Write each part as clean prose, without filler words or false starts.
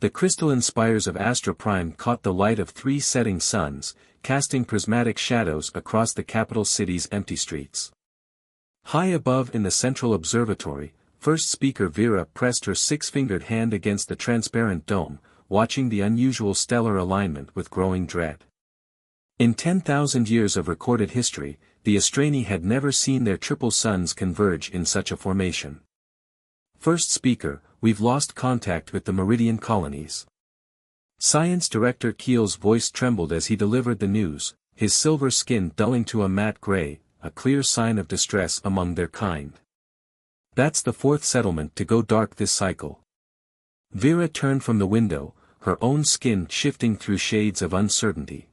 The crystalline spires of Astra Prime caught the light of 3 setting suns, casting prismatic shadows across the capital city's empty streets. High above in the central observatory, first speaker Vera pressed her 6-fingered hand against the transparent dome, watching the unusual stellar alignment with growing dread. In 10,000 years of recorded history, the Astrani had never seen their triple suns converge in such a formation. First speaker, we've lost contact with the Meridian colonies. Science Director Keel's voice trembled as he delivered the news, his silver skin dulling to a matte gray, a clear sign of distress among their kind. That's the 4th settlement to go dark this cycle. Vera turned from the window, her own skin shifting through shades of uncertainty.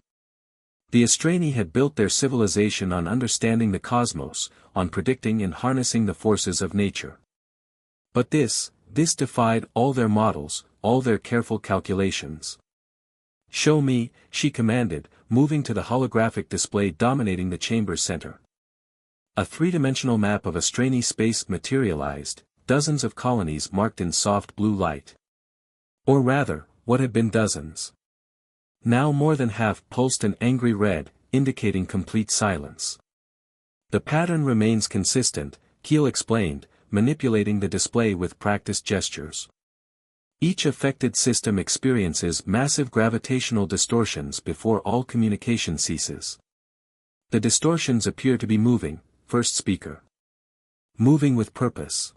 The Astrani had built their civilization on understanding the cosmos, on predicting and harnessing the forces of nature. But this defied all their models, all their careful calculations. "Show me," she commanded, moving to the holographic display dominating the chamber's center. A 3-dimensional map of Astrani space materialized, dozens of colonies marked in soft blue light. Or rather, what had been dozens. Now more than half pulsed an angry red, indicating complete silence. "The pattern remains consistent," Keel explained, manipulating the display with practiced gestures. "Each affected system experiences massive gravitational distortions before all communication ceases. The distortions appear to be moving, first speaker. Moving with purpose."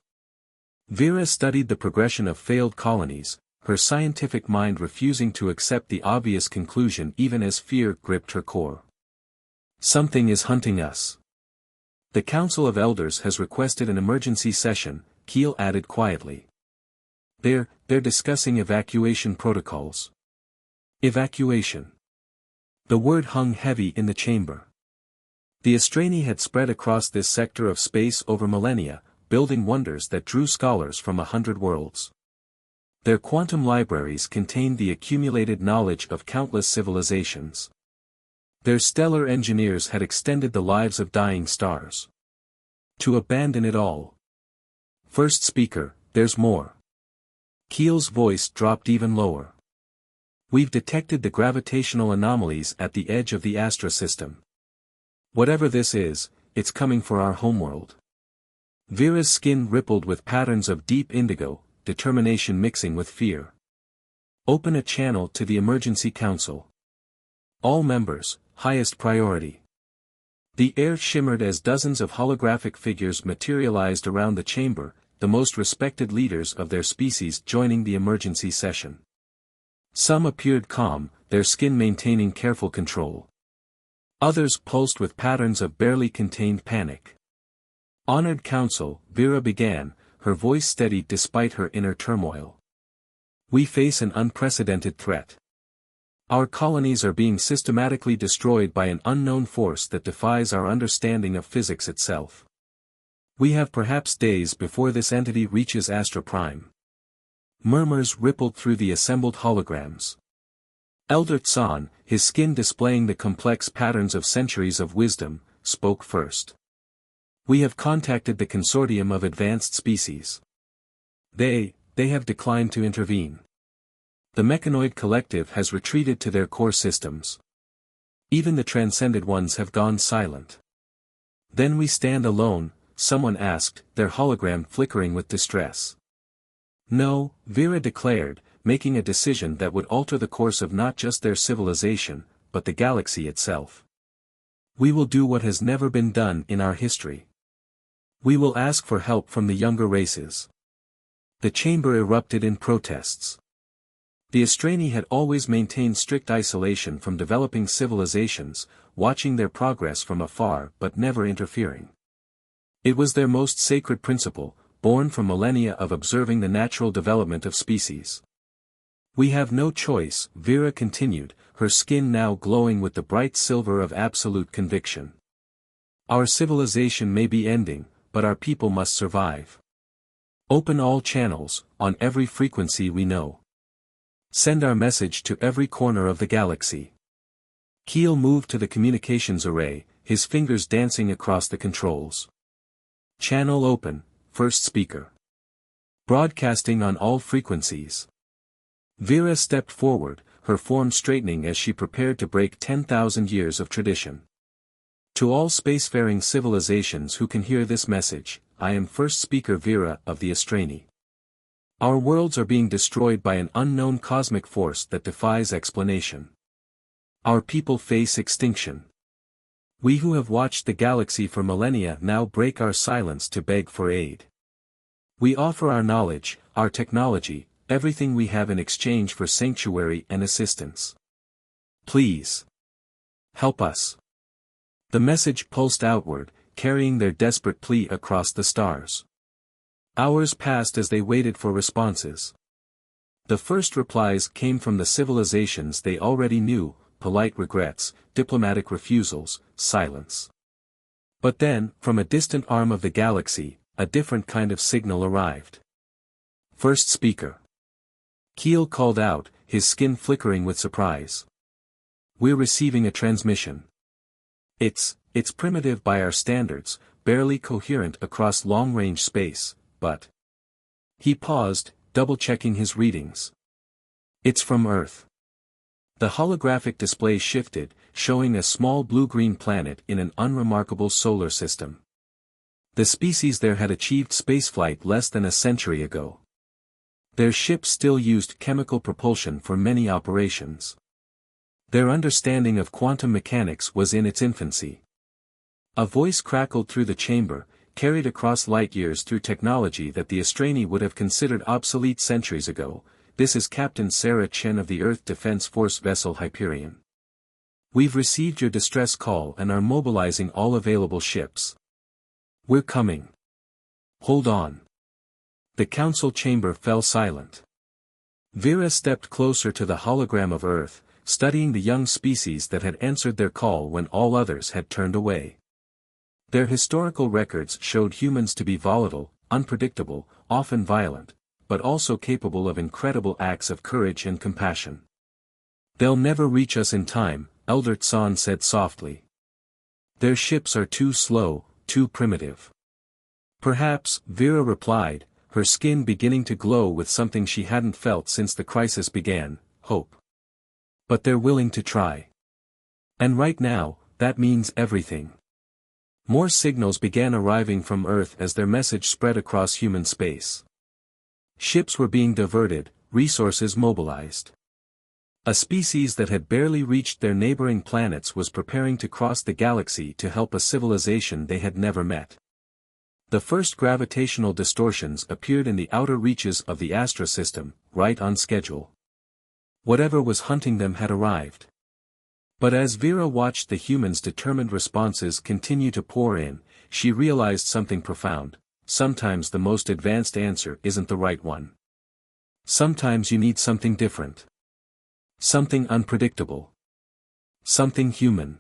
Vera studied the progression of failed colonies, her scientific mind refusing to accept the obvious conclusion even as fear gripped her core. "Something is hunting us. The Council of Elders has requested an emergency session," Keel added quietly. They're discussing evacuation protocols." Evacuation. The word hung heavy in the chamber. The Astrani had spread across this sector of space over millennia, building wonders that drew scholars from 100 worlds. Their quantum libraries contained the accumulated knowledge of countless civilizations. Their stellar engineers had extended the lives of dying stars. To abandon it all. First speaker, there's more. Keel's voice dropped even lower. "We've detected the gravitational anomalies at the edge of the Astra system. Whatever this is, it's coming for our homeworld." Vera's skin rippled with patterns of deep indigo, determination mixing with fear. "Open a channel to the Emergency Council. All members, highest priority." The air shimmered as dozens of holographic figures materialized around the chamber, the most respected leaders of their species joining the emergency session. Some appeared calm, their skin maintaining careful control. Others pulsed with patterns of barely contained panic. "Honored Council," Vera began, her voice steady despite her inner turmoil. "We face an unprecedented threat. Our colonies are being systematically destroyed by an unknown force that defies our understanding of physics itself. We have perhaps days before this entity reaches Astra Prime." Murmurs rippled through the assembled holograms. Elder Tsan, his skin displaying the complex patterns of centuries of wisdom, spoke first. "We have contacted the Consortium of Advanced Species. They have declined to intervene. The Mechanoid Collective has retreated to their core systems. Even the transcended ones have gone silent." "Then we stand alone?" someone asked, their hologram flickering with distress. "No," Vera declared, making a decision that would alter the course of not just their civilization, but the galaxy itself. "We will do what has never been done in our history. We will ask for help from the younger races." The chamber erupted in protests. The Astrani had always maintained strict isolation from developing civilizations, watching their progress from afar but never interfering. It was their most sacred principle, born from millennia of observing the natural development of species. "We have no choice," Vera continued, her skin now glowing with the bright silver of absolute conviction. "Our civilization may be ending, but our people must survive. Open all channels, on every frequency we know. Send our message to every corner of the galaxy." Keel moved to the communications array, his fingers dancing across the controls. "Channel open, first speaker. Broadcasting on all frequencies." Vera stepped forward, her form straightening as she prepared to break 10,000 years of tradition. To all spacefaring civilizations who can hear this message, I am First Speaker Vera of the Astrani. Our worlds are being destroyed by an unknown cosmic force that defies explanation. Our people face extinction. We who have watched the galaxy for millennia now break our silence to beg for aid. We offer our knowledge, our technology, everything we have in exchange for sanctuary and assistance. Please help us. The message pulsed outward, carrying their desperate plea across the stars. Hours passed as they waited for responses. The first replies came from the civilizations they already knew, polite regrets, diplomatic refusals, silence. But then, from a distant arm of the galaxy, a different kind of signal arrived. First Speaker. Keel called out, his skin flickering with surprise. We're receiving a transmission. It's primitive by our standards, barely coherent across long-range space, but... He paused, double-checking his readings. It's from Earth. The holographic display shifted, showing a small blue-green planet in an unremarkable solar system. The species there had achieved spaceflight less than a century ago. Their ships still used chemical propulsion for many operations. Their understanding of quantum mechanics was in its infancy. A voice crackled through the chamber, carried across light years through technology that the Astrani would have considered obsolete centuries ago. This is Captain Sarah Chen of the Earth Defense Force vessel Hyperion. We've received your distress call and are mobilizing all available ships. We're coming. Hold on. The council chamber fell silent. Vera stepped closer to the hologram of Earth, studying the young species that had answered their call when all others had turned away. Their historical records showed humans to be volatile, unpredictable, often violent, but also capable of incredible acts of courage and compassion. They'll never reach us in time, Elder Tsan said softly. Their ships are too slow, too primitive. Perhaps, Vera replied, her skin beginning to glow with something she hadn't felt since the crisis began, hope. But they're willing to try. And right now, that means everything. More signals began arriving from Earth as their message spread across human space. Ships were being diverted, resources mobilized. A species that had barely reached their neighboring planets was preparing to cross the galaxy to help a civilization they had never met. The first gravitational distortions appeared in the outer reaches of the Astra system, right on schedule. Whatever was hunting them had arrived. But as Vera watched the humans' determined responses continue to pour in, she realized something profound. Sometimes the most advanced answer isn't the right one. Sometimes you need something different. Something unpredictable. Something human.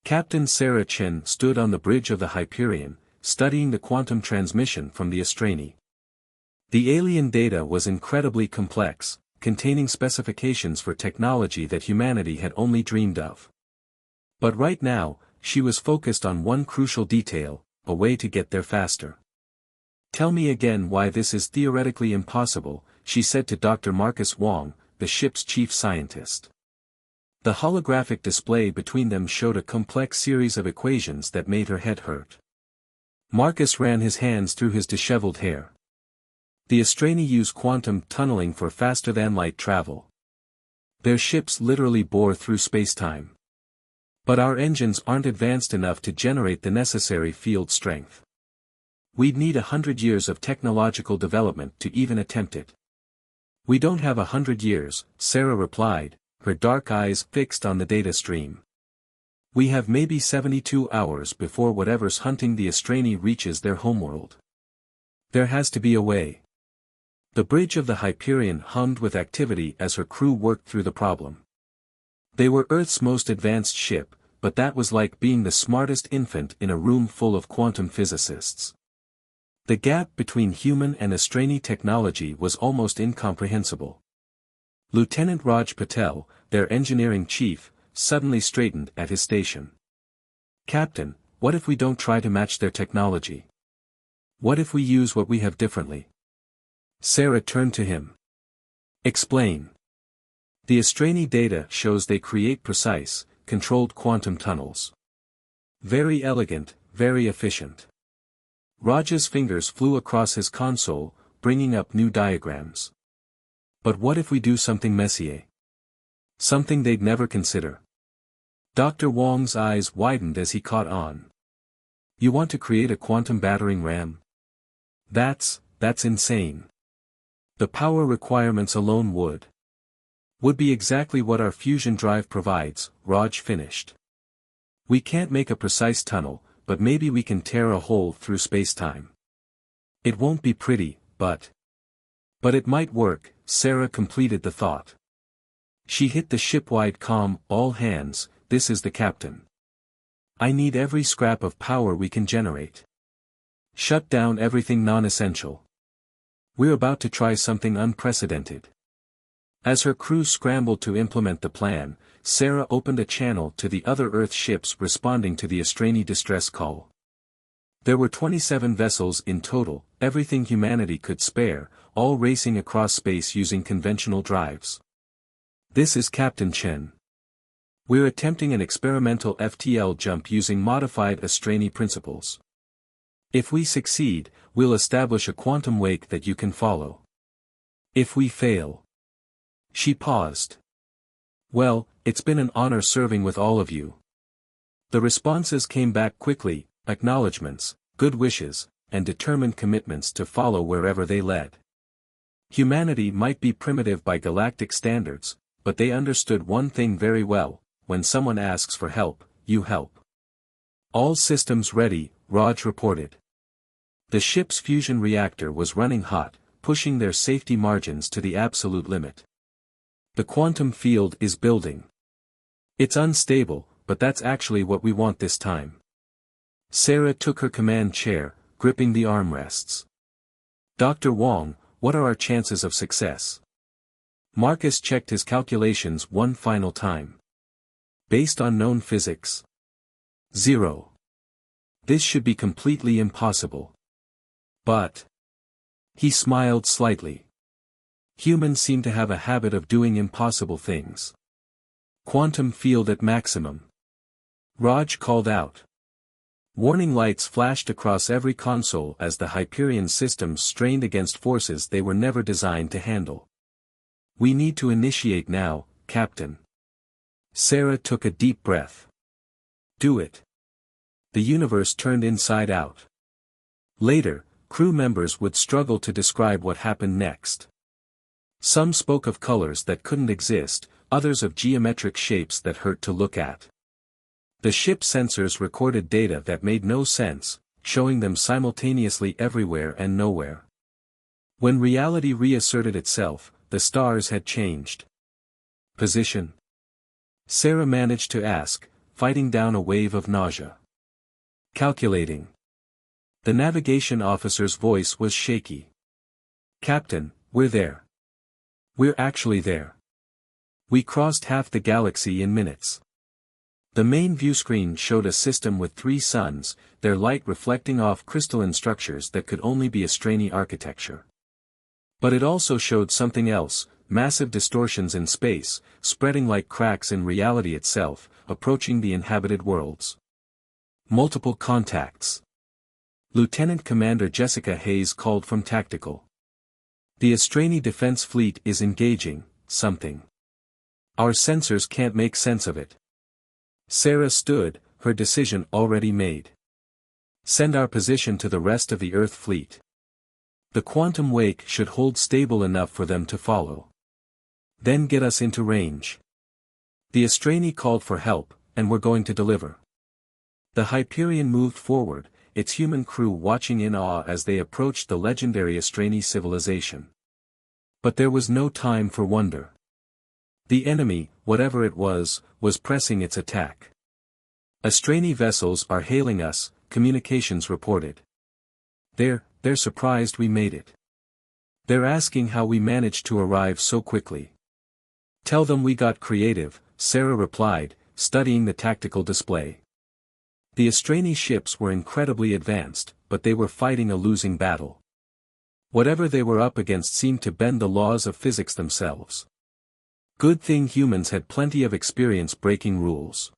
Captain Sarah Chen stood on the bridge of the Hyperion, studying the quantum transmission from the Astrani. The alien data was incredibly complex, containing specifications for technology that humanity had only dreamed of. But right now, she was focused on one crucial detail, a way to get there faster. Tell me again why this is theoretically impossible, she said to Dr. Marcus Wong, the ship's chief scientist. The holographic display between them showed a complex series of equations that made her head hurt. Marcus ran his hands through his disheveled hair. The Astrani use quantum tunneling for faster-than-light travel. Their ships literally bore through space-time. But our engines aren't advanced enough to generate the necessary field strength. We'd need 100 years of technological development to even attempt it. We don't have 100 years, Sarah replied, her dark eyes fixed on the data stream. We have maybe 72 hours before whatever's hunting the Astrani reaches their homeworld. There has to be a way. The bridge of the Hyperion hummed with activity as her crew worked through the problem. They were Earth's most advanced ship, but that was like being the smartest infant in a room full of quantum physicists. The gap between human and Astrani technology was almost incomprehensible. Lieutenant Raj Patel, their engineering chief, suddenly straightened at his station. Captain, what if we don't try to match their technology? What if we use what we have differently? Sarah turned to him. Explain. The Astrani data shows they create precise, controlled quantum tunnels. Very elegant, very efficient. Raj's fingers flew across his console, bringing up new diagrams. But what if we do something messier? Something they'd never consider. Dr. Wong's eyes widened as he caught on. You want to create a quantum battering ram? That's insane. The power requirements alone would be exactly what our fusion drive provides, Raj finished. We can't make a precise tunnel, but maybe we can tear a hole through space-time. It won't be pretty, but it might work, Sarah completed the thought. She hit the ship-wide comm, all hands, this is the captain. I need every scrap of power we can generate. Shut down everything non-essential. We're about to try something unprecedented. As her crew scrambled to implement the plan, Sarah opened a channel to the other Earth ships responding to the Astrani distress call. There were 27 vessels in total, everything humanity could spare, all racing across space using conventional drives. This is Captain Chen. We're attempting an experimental FTL jump using modified Astrani principles. If we succeed, we'll establish a quantum wake that you can follow. If we fail. She paused. Well, it's been an honor serving with all of you. The responses came back quickly, acknowledgments, good wishes, and determined commitments to follow wherever they led. Humanity might be primitive by galactic standards, but they understood one thing very well: when someone asks for help, you help. All systems ready, Raj reported. The ship's fusion reactor was running hot, pushing their safety margins to the absolute limit. The quantum field is building. It's unstable, but that's actually what we want this time. Sarah took her command chair, gripping the armrests. Dr. Wong, what are our chances of success? Marcus checked his calculations one final time. Based on known physics? 0. This should be completely impossible. But he smiled slightly. Humans seem to have a habit of doing impossible things. Quantum field at maximum. Raj called out. Warning lights flashed across every console as the Hyperion systems strained against forces they were never designed to handle. We need to initiate now, Captain. Sarah took a deep breath. Do it. The universe turned inside out. Later, crew members would struggle to describe what happened next. Some spoke of colors that couldn't exist, others of geometric shapes that hurt to look at. The ship sensors recorded data that made no sense, showing them simultaneously everywhere and nowhere. When reality reasserted itself, the stars had changed. Position? Sarah managed to ask, fighting down a wave of nausea. Calculating. The navigation officer's voice was shaky. Captain, we're there. We're actually there. We crossed half the galaxy in minutes. The main viewscreen showed a system with 3 suns, their light reflecting off crystalline structures that could only be Astrani architecture. But it also showed something else, massive distortions in space, spreading like cracks in reality itself, approaching the inhabited worlds. Multiple contacts. Lieutenant Commander Jessica Hayes called from Tactical. The Astrani Defense Fleet is engaging something. Our sensors can't make sense of it. Sarah stood, her decision already made. Send our position to the rest of the Earth fleet. The quantum wake should hold stable enough for them to follow. Then get us into range. The Astrani called for help, and we're going to deliver. The Hyperion moved forward, its human crew watching in awe as they approached the legendary Astrani civilization. But there was no time for wonder. The enemy, whatever it was pressing its attack. Astrani vessels are hailing us, communications reported. They're surprised we made it. They're asking how we managed to arrive so quickly. Tell them we got creative, Sarah replied, studying the tactical display. The Astrani ships were incredibly advanced, but they were fighting a losing battle. Whatever they were up against seemed to bend the laws of physics themselves. Good thing humans had plenty of experience breaking rules.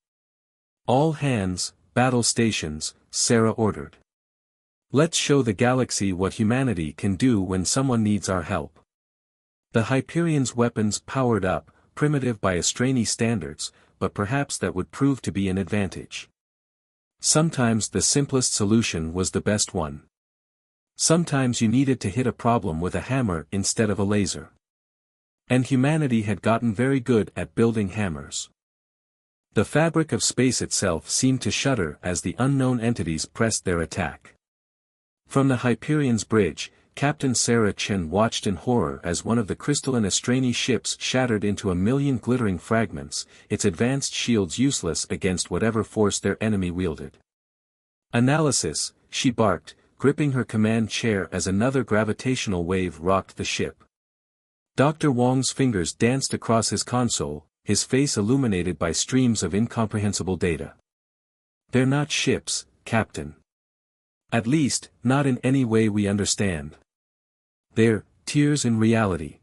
All hands, battle stations, Sarah ordered. Let's show the galaxy what humanity can do when someone needs our help. The Hyperion's weapons powered up, primitive by Astrani standards, but perhaps that would prove to be an advantage. Sometimes the simplest solution was the best one. Sometimes you needed to hit a problem with a hammer instead of a laser. And humanity had gotten very good at building hammers. The fabric of space itself seemed to shudder as the unknown entities pressed their attack. From the Hyperion's bridge, Captain Sarah Chen watched in horror as one of the crystalline Astrani ships shattered into a million glittering fragments, its advanced shields useless against whatever force their enemy wielded. Analysis, she barked, gripping her command chair as another gravitational wave rocked the ship. Dr. Wong's fingers danced across his console, his face illuminated by streams of incomprehensible data. They're not ships, Captain. At least, not in any way we understand. They're tears in reality.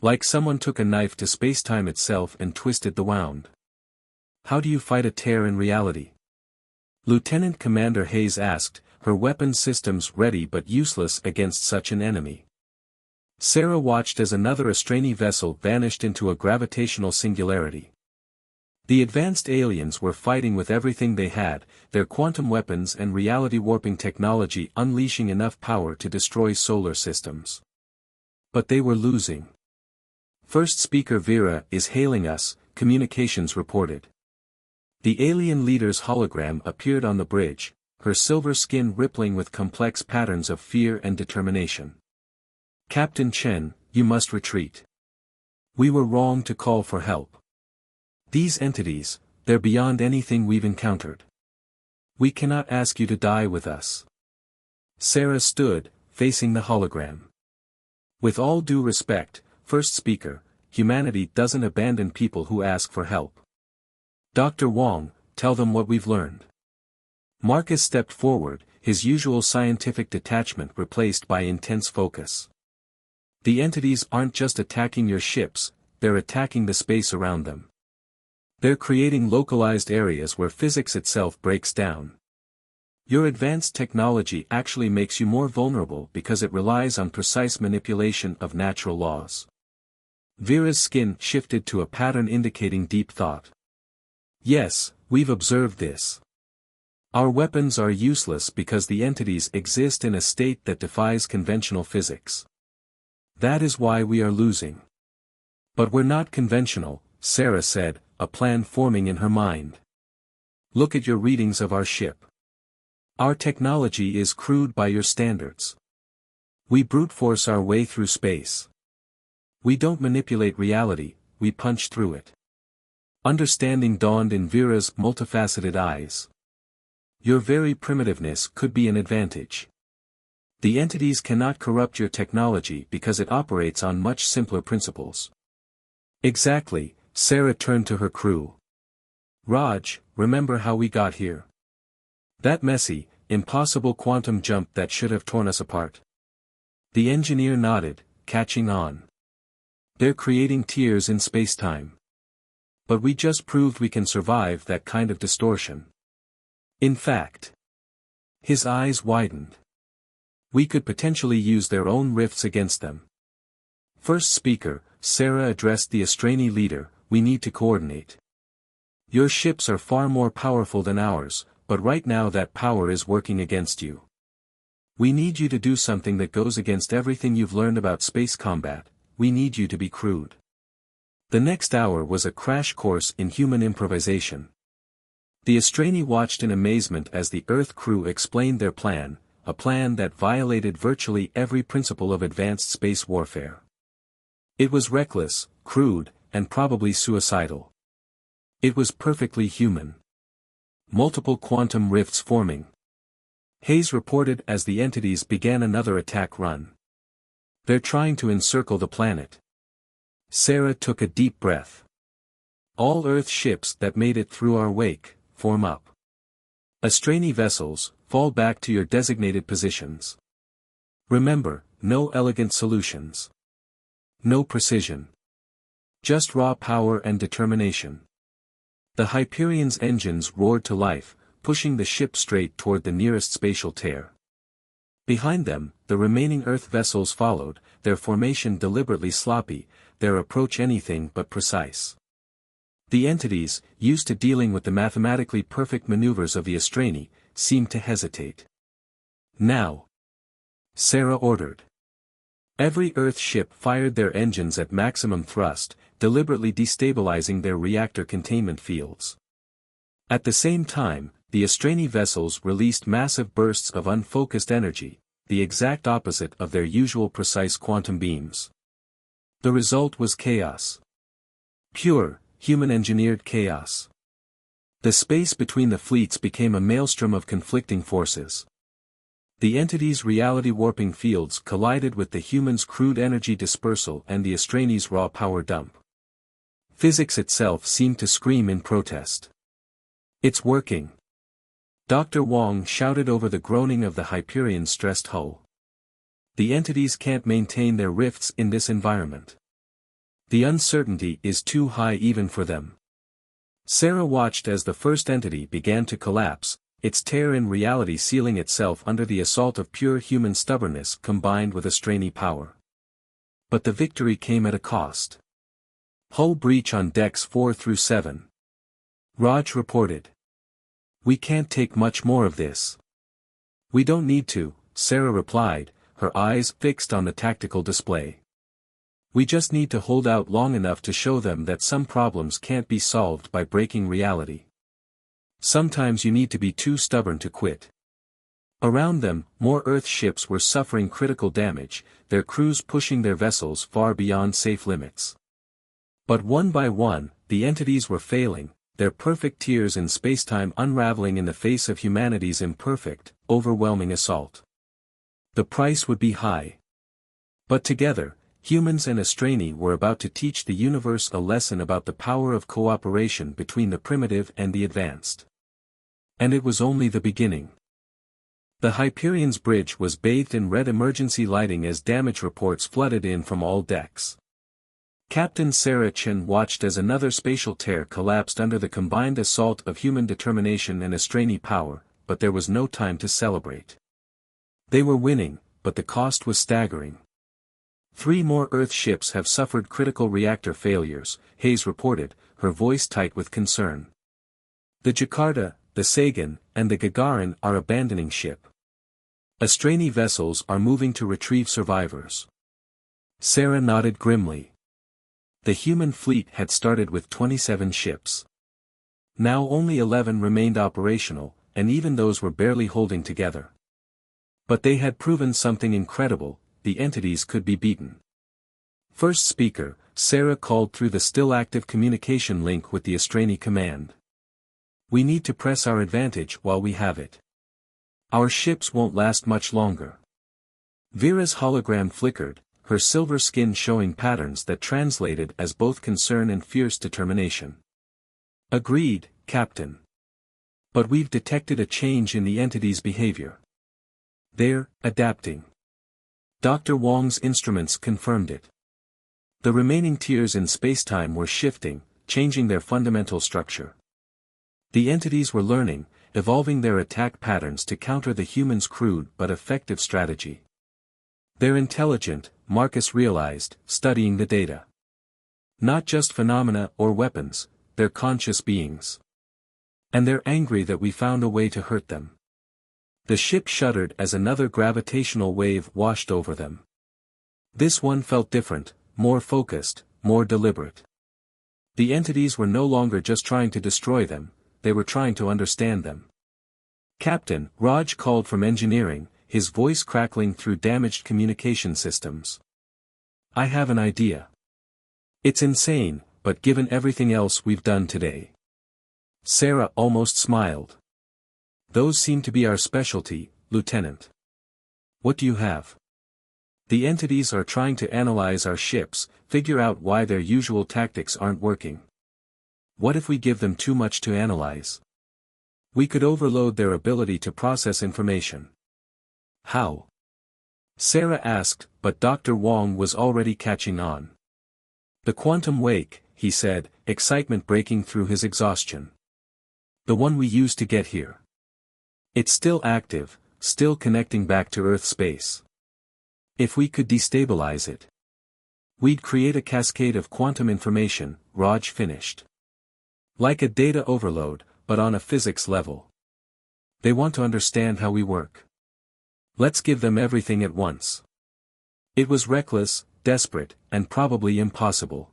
Like someone took a knife to space-time itself and twisted the wound. How do you fight a tear in reality? Lieutenant Commander Hayes asked, her weapon systems ready but useless against such an enemy. Sarah watched as another Astrani vessel vanished into a gravitational singularity. The advanced aliens were fighting with everything they had, their quantum weapons and reality-warping technology unleashing enough power to destroy solar systems. But they were losing. First speaker Vera is hailing us, communications reported. The alien leader's hologram appeared on the bridge, her silver skin rippling with complex patterns of fear and determination. Captain Chen, you must retreat. We were wrong to call for help. These entities, they're beyond anything we've encountered. We cannot ask you to die with us. Sarah stood, facing the hologram. With all due respect, first speaker, humanity doesn't abandon people who ask for help. Dr. Wong, tell them what we've learned. Marcus stepped forward, his usual scientific detachment replaced by intense focus. The entities aren't just attacking your ships, they're attacking the space around them. They're creating localized areas where physics itself breaks down. Your advanced technology actually makes you more vulnerable because it relies on precise manipulation of natural laws. Vera's skin shifted to a pattern indicating deep thought. Yes, we've observed this. Our weapons are useless because the entities exist in a state that defies conventional physics. That is why we are losing. But we're not conventional, Sarah said, a plan forming in her mind. Look at your readings of our ship. Our technology is crude by your standards. We brute force our way through space. We don't manipulate reality, we punch through it. Understanding dawned in Vera's multifaceted eyes. Your very primitiveness could be an advantage. The entities cannot corrupt your technology because it operates on much simpler principles. Exactly, Sarah turned to her crew. Raj, remember how we got here? That messy, impossible quantum jump that should have torn us apart. The engineer nodded, catching on. They're creating tears in space-time. But we just proved we can survive that kind of distortion. In fact, his eyes widened. We could potentially use their own rifts against them. First speaker, Sarah addressed the Astrani leader, we need to coordinate. Your ships are far more powerful than ours, but right now that power is working against you. We need you to do something that goes against everything you've learned about space combat, we need you to be crude. The next hour was a crash course in human improvisation. The Astrani watched in amazement as the Earth crew explained their plan, a plan that violated virtually every principle of advanced space warfare. It was reckless, crude, and probably suicidal. It was perfectly human. Multiple quantum rifts forming. Hayes reported as the entities began another attack run. They're trying to encircle the planet. Sarah took a deep breath. All Earth ships that made it through our wake, form up. Astrani vessels, fall back to your designated positions. Remember, no elegant solutions. No precision. Just raw power and determination. The Hyperion's engines roared to life, pushing the ship straight toward the nearest spatial tear. Behind them, the remaining Earth vessels followed, their formation deliberately sloppy, their approach anything but precise. The entities, used to dealing with the mathematically perfect maneuvers of the Astrani, seemed to hesitate. Now, Sarah ordered. Every Earth ship fired their engines at maximum thrust, deliberately destabilizing their reactor containment fields. At the same time, the Astrani vessels released massive bursts of unfocused energy, the exact opposite of their usual precise quantum beams. The result was chaos. Pure, human-engineered chaos. The space between the fleets became a maelstrom of conflicting forces. The entity's reality-warping fields collided with the humans' crude energy dispersal and the Astrani's raw power dump. Physics itself seemed to scream in protest. "It's working!" Dr. Wong shouted over the groaning of the Hyperion's stressed hull. "The entities can't maintain their rifts in this environment. The uncertainty is too high even for them." Sarah watched as the first entity began to collapse, its tear in reality sealing itself under the assault of pure human stubbornness combined with Astrani power. But the victory came at a cost. "Hull breach on decks 4 through 7. Raj reported. "We can't take much more of this." "We don't need to," Sarah replied, her eyes fixed on the tactical display. "We just need to hold out long enough to show them that some problems can't be solved by breaking reality. Sometimes you need to be too stubborn to quit." Around them, more Earth ships were suffering critical damage, their crews pushing their vessels far beyond safe limits. But one by one, the entities were failing, their perfect tiers in spacetime unraveling in the face of humanity's imperfect, overwhelming assault. The price would be high. But together, humans and Astrani were about to teach the universe a lesson about the power of cooperation between the primitive and the advanced. And it was only the beginning. The Hyperion's bridge was bathed in red emergency lighting as damage reports flooded in from all decks. Captain Sarah Chen watched as another spatial tear collapsed under the combined assault of human determination and Astrani power, but there was no time to celebrate. They were winning, but the cost was staggering. 3 more Earth ships have suffered critical reactor failures, Hayes reported, her voice tight with concern. The Jakarta, the Sagan, and the Gagarin are abandoning ship. Astrani vessels are moving to retrieve survivors. Sarah nodded grimly. The human fleet had started with 27 ships. Now only 11 remained operational, and even those were barely holding together. But they had proven something incredible, the entities could be beaten. First speaker, Sarah called through the still-active communication link with the Astrani command. "We need to press our advantage while we have it. Our ships won't last much longer." Vera's hologram flickered, her silver skin showing patterns that translated as both concern and fierce determination. "Agreed, Captain. But we've detected a change in the entity's behavior. They're adapting." Dr. Wong's instruments confirmed it. The remaining tiers in spacetime were shifting, changing their fundamental structure. The entities were learning, evolving their attack patterns to counter the humans' crude but effective strategy. They're intelligent, Marcus realized, studying the data. Not just phenomena or weapons, they're conscious beings. And they're angry that we found a way to hurt them. The ship shuddered as another gravitational wave washed over them. This one felt different, more focused, more deliberate. The entities were no longer just trying to destroy them, they were trying to understand them. "Captain," Raj called from engineering, his voice crackling through damaged communication systems. "I have an idea. It's insane, but given everything else we've done today." Sarah almost smiled. "Those seem to be our specialty, Lieutenant. What do you have?" "The entities are trying to analyze our ships, figure out why their usual tactics aren't working. What if we give them too much to analyze? We could overload their ability to process information." "How?" Sarah asked, but Dr. Wong was already catching on. The quantum wake, he said, excitement breaking through his exhaustion. The one we used to get here. It's still active, still connecting back to Earth space. If we could destabilize it, we'd create a cascade of quantum information, Raj finished. Like a data overload, but on a physics level. They want to understand how we work. Let's give them everything at once. It was reckless, desperate, and probably impossible.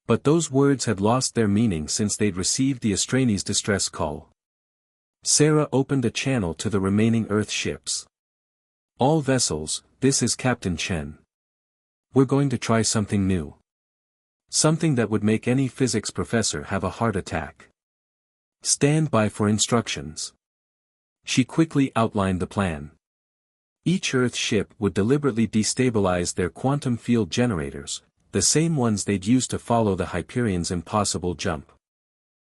But those words had lost their meaning since they'd received the Australians' distress call. Sarah opened a channel to the remaining Earth ships. All vessels, this is Captain Chen. We're going to try something new. Something that would make any physics professor have a heart attack. Stand by for instructions. She quickly outlined the plan. Each Earth ship would deliberately destabilize their quantum field generators, the same ones they'd used to follow the Hyperion's impossible jump.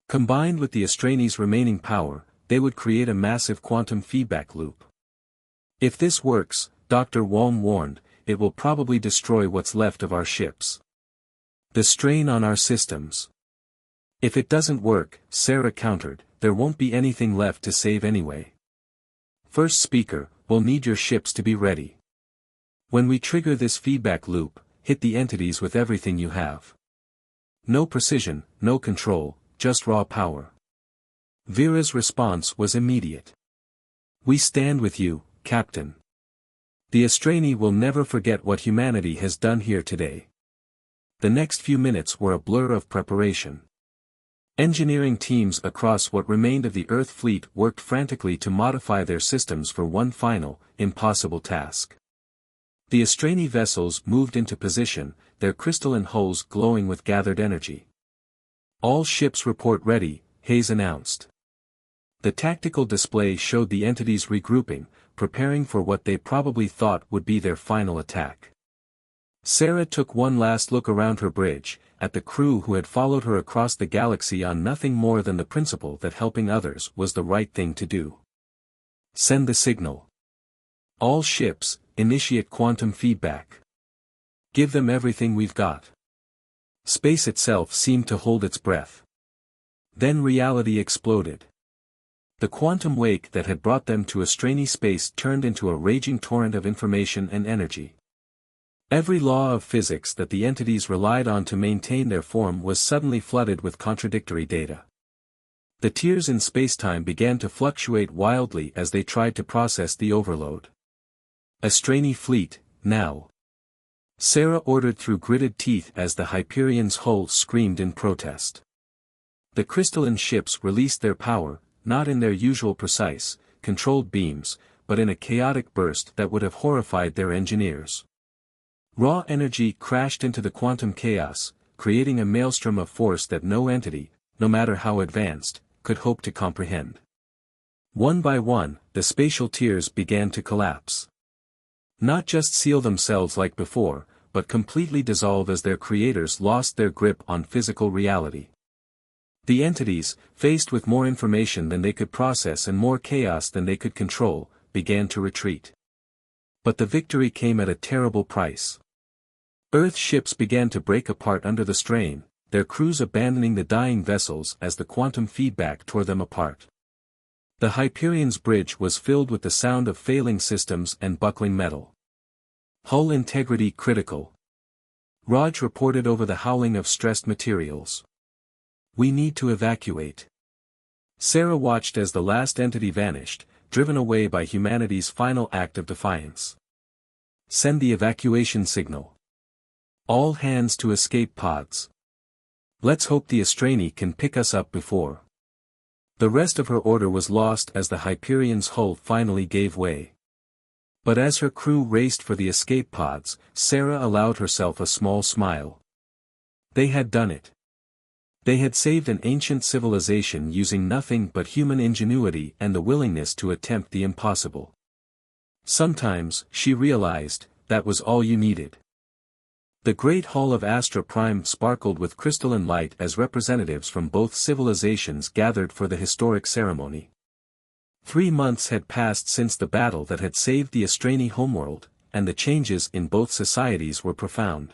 Combined with the Australians' remaining power, they would create a massive quantum feedback loop. If this works, Dr. Wong warned, it will probably destroy what's left of our ships. The strain on our systems. If it doesn't work, Sarah countered, there won't be anything left to save anyway. First speaker, we'll need your ships to be ready. When we trigger this feedback loop, hit the entities with everything you have. No precision, no control, just raw power. Vera's response was immediate. We stand with you, Captain. The Astrani will never forget what humanity has done here today. The next few minutes were a blur of preparation. Engineering teams across what remained of the Earth fleet worked frantically to modify their systems for one final, impossible task. The Astrani vessels moved into position, their crystalline hulls glowing with gathered energy. All ships report ready, Hayes announced. The tactical display showed the entities regrouping, preparing for what they probably thought would be their final attack. Sarah took one last look around her bridge, at the crew who had followed her across the galaxy on nothing more than the principle that helping others was the right thing to do. Send the signal. All ships, initiate quantum feedback. Give them everything we've got. Space itself seemed to hold its breath. Then reality exploded. The quantum wake that had brought them to Astrani space turned into a raging torrent of information and energy. Every law of physics that the entities relied on to maintain their form was suddenly flooded with contradictory data. The tiers in spacetime began to fluctuate wildly as they tried to process the overload. Astrani fleet, now. Sarah ordered through gritted teeth as the Hyperion's hull screamed in protest. The crystalline ships released their power, not in their usual precise, controlled beams, but in a chaotic burst that would have horrified their engineers. Raw energy crashed into the quantum chaos, creating a maelstrom of force that no entity, no matter how advanced, could hope to comprehend. One by one, the spatial tiers began to collapse. Not just seal themselves like before, but completely dissolve as their creators lost their grip on physical reality. The entities, faced with more information than they could process and more chaos than they could control, began to retreat. But the victory came at a terrible price. Earth ships began to break apart under the strain, their crews abandoning the dying vessels as the quantum feedback tore them apart. The Hyperion's bridge was filled with the sound of failing systems and buckling metal. Hull integrity critical. Raj reported over the howling of stressed materials. We need to evacuate. Sarah watched as the last entity vanished, driven away by humanity's final act of defiance. Send the evacuation signal. All hands to escape pods. Let's hope the Astrani can pick us up before. The rest of her order was lost as the Hyperion's hull finally gave way. But as her crew raced for the escape pods, Sarah allowed herself a small smile. They had done it. They had saved an ancient civilization using nothing but human ingenuity and the willingness to attempt the impossible. Sometimes, she realized, that was all you needed. The great hall of Astra Prime sparkled with crystalline light as representatives from both civilizations gathered for the historic ceremony. 3 months had passed since the battle that had saved the Astrani homeworld, and the changes in both societies were profound.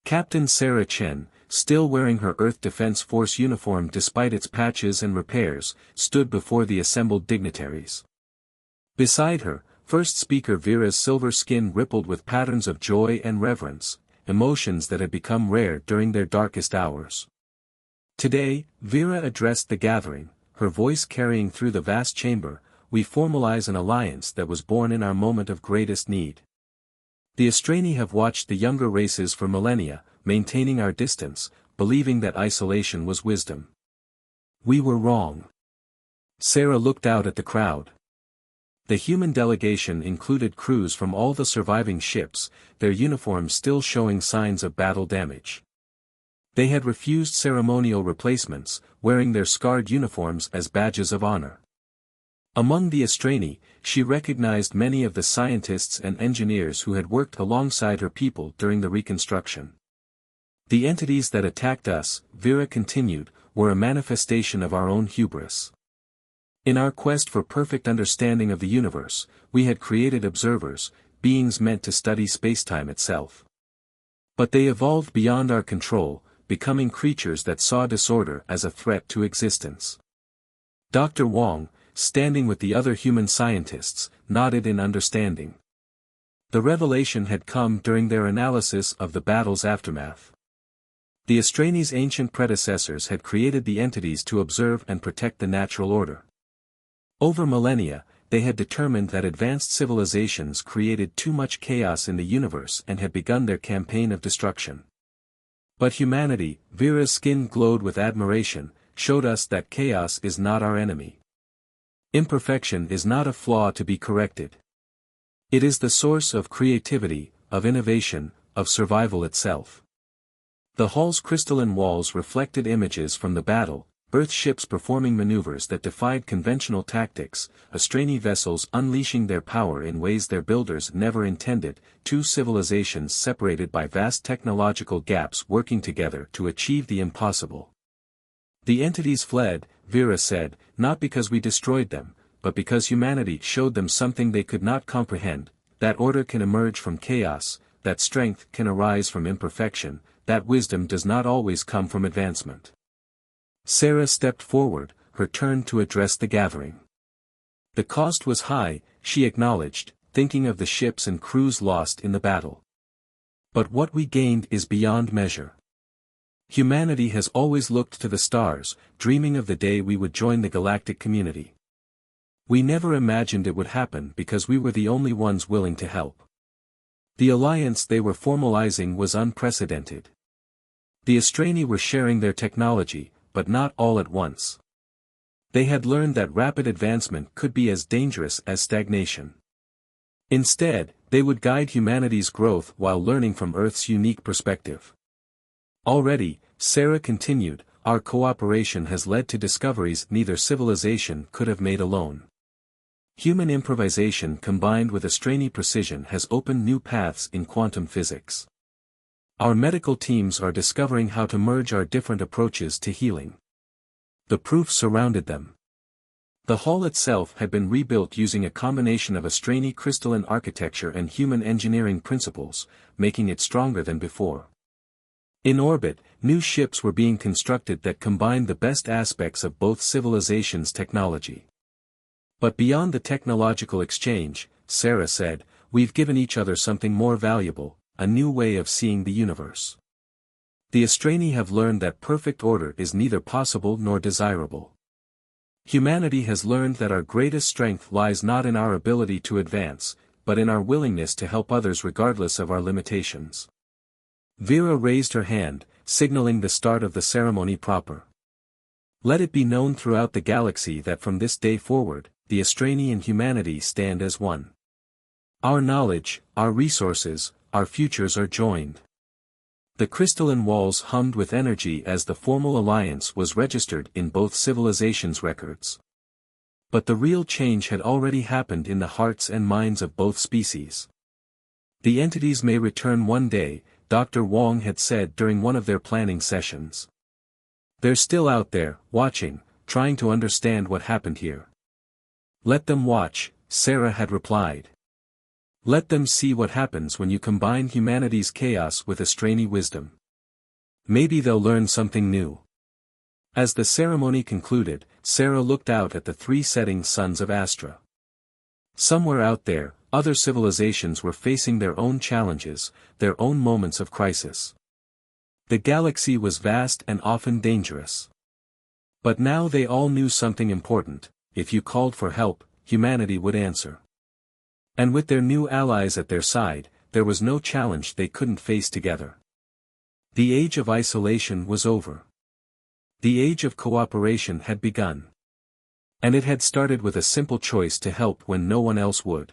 Captain Sarah Chen, still wearing her Earth Defense Force uniform despite its patches and repairs, stood before the assembled dignitaries. Beside her, first speaker Vera's silver skin rippled with patterns of joy and reverence, emotions that had become rare during their darkest hours. Today, Vera addressed the gathering, her voice carrying through the vast chamber. We formalize an alliance that was born in our moment of greatest need. The Astrani have watched the younger races for millennia, maintaining our distance, believing that isolation was wisdom. We were wrong. Sarah looked out at the crowd. The human delegation included crews from all the surviving ships, their uniforms still showing signs of battle damage. They had refused ceremonial replacements, wearing their scarred uniforms as badges of honor. Among the Astrani, she recognized many of the scientists and engineers who had worked alongside her people during the reconstruction. The entities that attacked us, Vera continued, were a manifestation of our own hubris. In our quest for perfect understanding of the universe, we had created observers, beings meant to study spacetime itself. But they evolved beyond our control, becoming creatures that saw disorder as a threat to existence. Dr. Wong, standing with the other human scientists, nodded in understanding. The revelation had come during their analysis of the battle's aftermath. The Astrani's ancient predecessors had created the entities to observe and protect the natural order. Over millennia, they had determined that advanced civilizations created too much chaos in the universe and had begun their campaign of destruction. But humanity, Vera's skin glowed with admiration, showed us that chaos is not our enemy. Imperfection is not a flaw to be corrected. It is the source of creativity, of innovation, of survival itself. The hall's crystalline walls reflected images from the battle, Earth ships performing maneuvers that defied conventional tactics, Astrani vessels unleashing their power in ways their builders never intended, two civilizations separated by vast technological gaps working together to achieve the impossible. The entities fled, Vera said, not because we destroyed them, but because humanity showed them something they could not comprehend, that order can emerge from chaos, that strength can arise from imperfection, that wisdom does not always come from advancement. Sarah stepped forward, her turn to address the gathering. The cost was high, she acknowledged, thinking of the ships and crews lost in the battle. But what we gained is beyond measure. Humanity has always looked to the stars, dreaming of the day we would join the galactic community. We never imagined it would happen because we were the only ones willing to help. The alliance they were formalizing was unprecedented. The Astrani were sharing their technology, but not all at once. They had learned that rapid advancement could be as dangerous as stagnation. Instead, they would guide humanity's growth while learning from Earth's unique perspective. Already, Sarah continued, our cooperation has led to discoveries neither civilization could have made alone. Human improvisation combined with Astrani precision has opened new paths in quantum physics. Our medical teams are discovering how to merge our different approaches to healing. The proof surrounded them. The hall itself had been rebuilt using a combination of Astrani crystalline architecture and human engineering principles, making it stronger than before. In orbit, new ships were being constructed that combined the best aspects of both civilizations' technology. But beyond the technological exchange, Sarah said, we've given each other something more valuable, a new way of seeing the universe. The Astrani have learned that perfect order is neither possible nor desirable. Humanity has learned that our greatest strength lies not in our ability to advance, but in our willingness to help others regardless of our limitations. Vera raised her hand, signaling the start of the ceremony proper. Let it be known throughout the galaxy that from this day forward, the Astrani and humanity stand as one. Our knowledge, our resources, our futures are joined. The crystalline walls hummed with energy as the formal alliance was registered in both civilizations' records. But the real change had already happened in the hearts and minds of both species. The entities may return one day, Dr. Wong had said during one of their planning sessions. They're still out there, watching, trying to understand what happened here. Let them watch, Sarah had replied. Let them see what happens when you combine humanity's chaos with Astrani wisdom. Maybe they'll learn something new. As the ceremony concluded, Sarah looked out at the 3 setting suns of Astra. Somewhere out there, other civilizations were facing their own challenges, their own moments of crisis. The galaxy was vast and often dangerous. But now they all knew something important: if you called for help, humanity would answer. And with their new allies at their side, there was no challenge they couldn't face together. The age of isolation was over. The age of cooperation had begun. And it had started with a simple choice to help when no one else would.